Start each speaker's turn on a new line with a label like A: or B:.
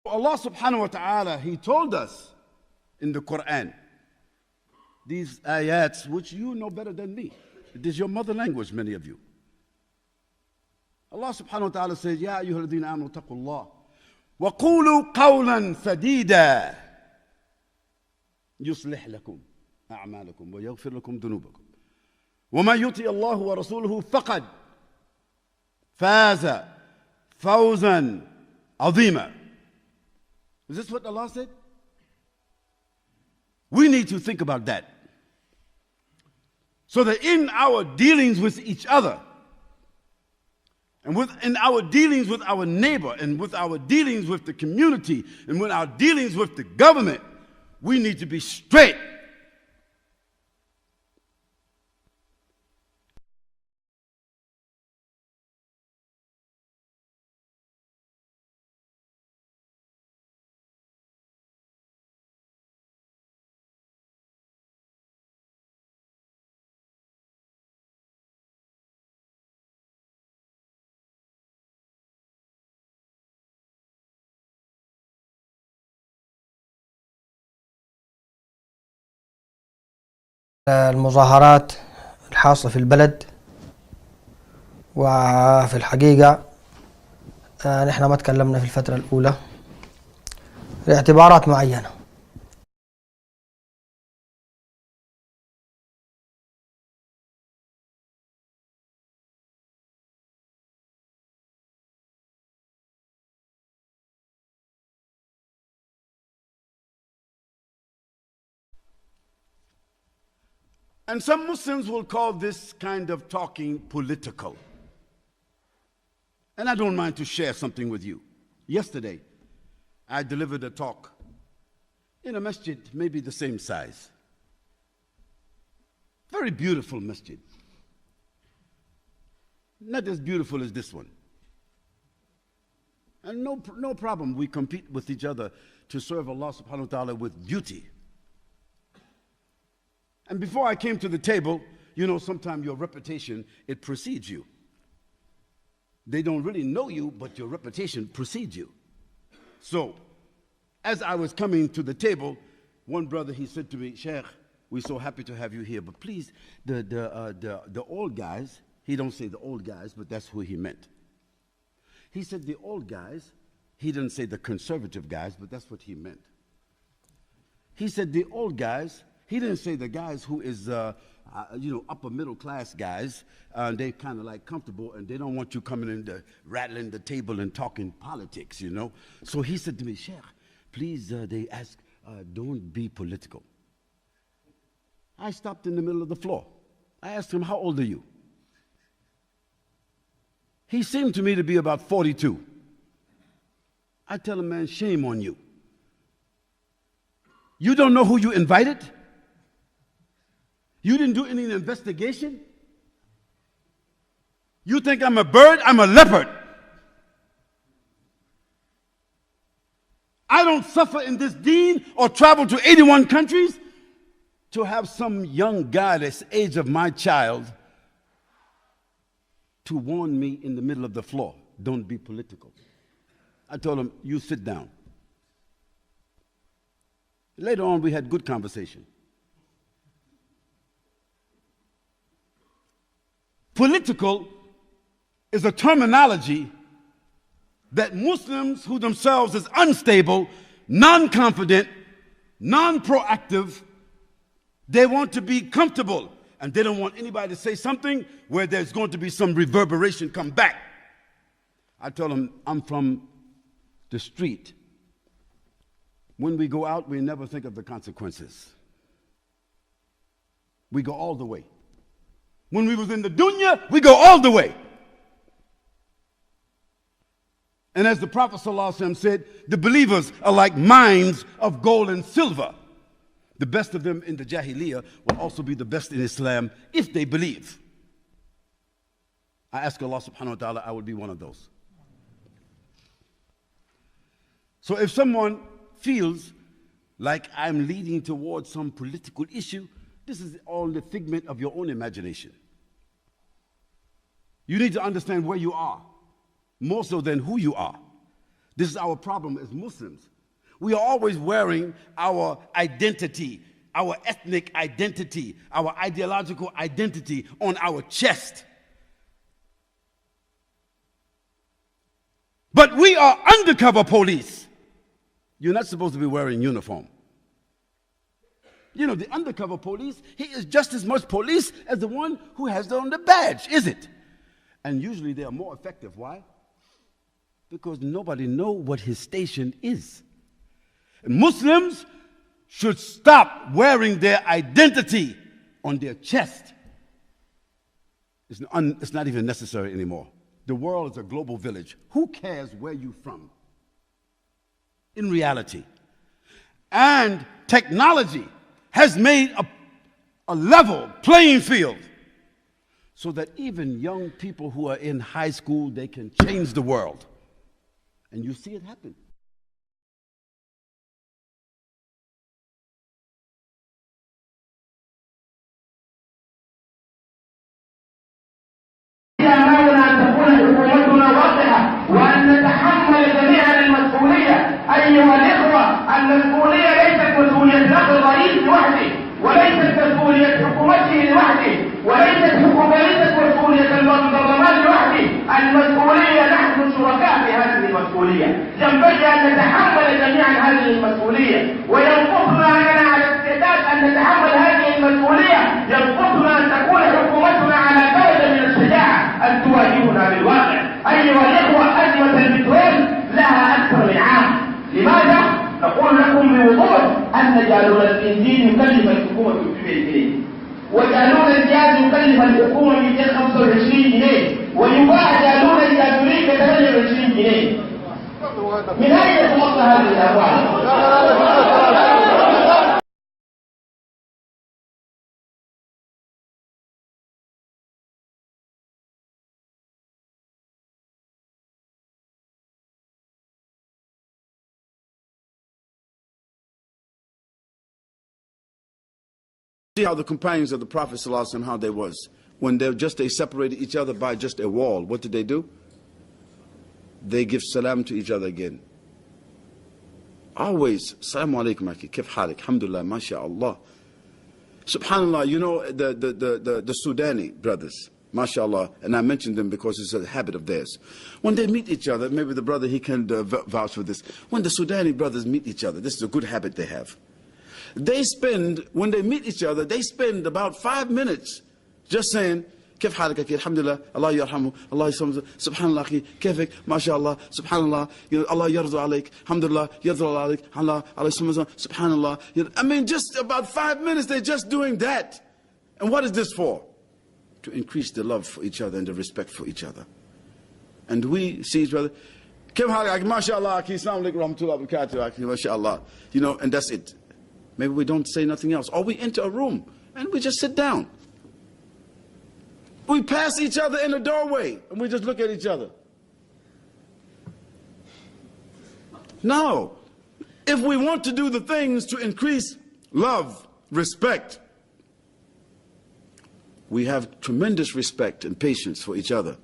A: Allah subhanahu wa ta'ala, He told us in the Quran, these ayats which you know better than me. It is your mother language, many of you. Allah subhanahu wa ta'ala says, Ya ayyuha alladhina amanu taqullah wa qulu qawlan sadida yuslih lakum a'malakum wa yaghfir lakum dhunubakum wa man yuti Allah wa rasuluhu faqad faza fawzan azima. Is this what Allah said? We need to think about that. So that in our dealings with each other, and in our dealings with our neighbor, and with our dealings with the community, and with our dealings with the government, we need to be straight.
B: المظاهرات الحاصلة في البلد، وفي الحقيقة نحن ما تكلمنا في الفترة الأولى لاعتبارات معينة.
A: And some Muslims will call this kind of talking political. And I don't mind to share something with you. Yesterday, I delivered a talk in a masjid, maybe the same size. Very beautiful masjid. Not as beautiful as this one. And no problem, we compete with each other to serve Allah subhanahu wa ta'ala with beauty. And before I came to the table, you know, sometimes your reputation, it precedes you. They don't really know you, but your reputation precedes you. So, as I was coming to the table, one brother, he said to me, Sheikh, we're so happy to have you here, but please, the old guys, he don't say the old guys, but that's who he meant. He said the old guys, he didn't say the conservative guys, but that's what he meant. He said the old guys, he didn't say the guys who is, upper middle class guys, they kind of like comfortable and they don't want you coming in rattling the table and talking politics, you know. So he said to me, Sheikh, please, they ask, don't be political. I stopped in the middle of the floor. I asked him, how old are you? He seemed to me to be about 42. I tell him, man, shame on you. You don't know who you invited? You didn't do any investigation? You think I'm a bird? I'm a leopard. I don't suffer in this deen or travel to 81 countries to have some young guy that's the age of my child to warn me in the middle of the floor, don't be political. I told him, you sit down. Later on, we had good conversation. Political is a terminology that Muslims who themselves is unstable, non-confident, non-proactive, they want to be comfortable and they don't want anybody to say something where there's going to be some reverberation come back. I told them, I'm from the street. When we go out, we never think of the consequences. We go all the way. When we was in the dunya, we go all the way. And as the Prophet ﷺ said, the believers are like mines of gold and silver. The best of them in the Jahiliyyah will also be the best in Islam if they believe. I ask Allah subhanahu wa ta'ala, I will be one of those. So if someone feels like I'm leading towards some political issue, this is all the figment of your own imagination. You need to understand where you are, more so than who you are. This is our problem as Muslims. We are always wearing our identity, our ethnic identity, our ideological identity on our chest. But we are undercover police. You're not supposed to be wearing uniform. You know, the undercover police, he is just as much police as the one who has on the badge, is it? And usually they are more effective. Why? Because nobody knows what his station is. And Muslims should stop wearing their identity on their chest. It's not even necessary anymore. The world is a global village. Who cares where you're from? In reality. And technology has made a level playing field so that even young people who are in high school, they can change the world. And you see it happen.
C: وأن نتحمل جميعا المسؤولية. أيها الإخوة، المسؤولية ليست مسؤولية الأخ الرئيس لوحده، وليست مسؤولية حكومته لوحده، وليست مسؤولية البرلمان لوحده. المسؤولية نحن شركاء في هذه المسؤولية. ينبغي أن نتحمل جميعا هذه المسؤولية، وينقصنا أننا على استعداد أن نتحمل هذه المسؤولية. ينقصنا أن تكون حكومتنا على درجة من الشجاعة أن تواجهنا بالواقع. أيها الإخوة، أزمة البترول لها أكثر من عام. لماذا؟ نقول لكم بوضوح أن جالون البنزين يكلف الحكومة 300 جنيه، وجالون الجاز يكلف الحكومة 225 جنيه، ويباع جالون الجازولين ب 28 جنيه. من أين تمص هذه الأموال؟
A: See how the companions of the Prophet ﷺ, how they was. When they separated each other by just a wall, what did they do? They give salam to each other again. Always, Assalamu alaikum aki, kif halik, alhamdulillah, mashallah. Subhanallah, you know the Sudani brothers, mashallah, and I mentioned them because it's a habit of theirs. When they meet each other, maybe the brother, he can vouch for this. When the Sudani brothers meet each other, this is a good habit they have. When they meet each other, they spend about 5 minutes just saying, كيف حالك أخي الحمد لله الله يرحمه الله يسلمه سبحان الله أخي كيفك ما شاء الله سبحان الله الله يرضى عليك الحمد لله يرضى عليك الله يسلمه سبحان الله. I mean, just about 5 minutes they're just doing that. And what is this for? To increase the love for each other and the respect for each other. And we see each other, كيف حالك ما شاء الله أخي السلام عليكم ورحمة الله وبركاته أخي ما شاء الله. You know, and that's it. Maybe we don't say nothing else. Or we enter a room and we just sit down. We pass each other in the doorway and we just look at each other. No. If we want to do the things to increase love, respect, we have tremendous respect and patience for each other.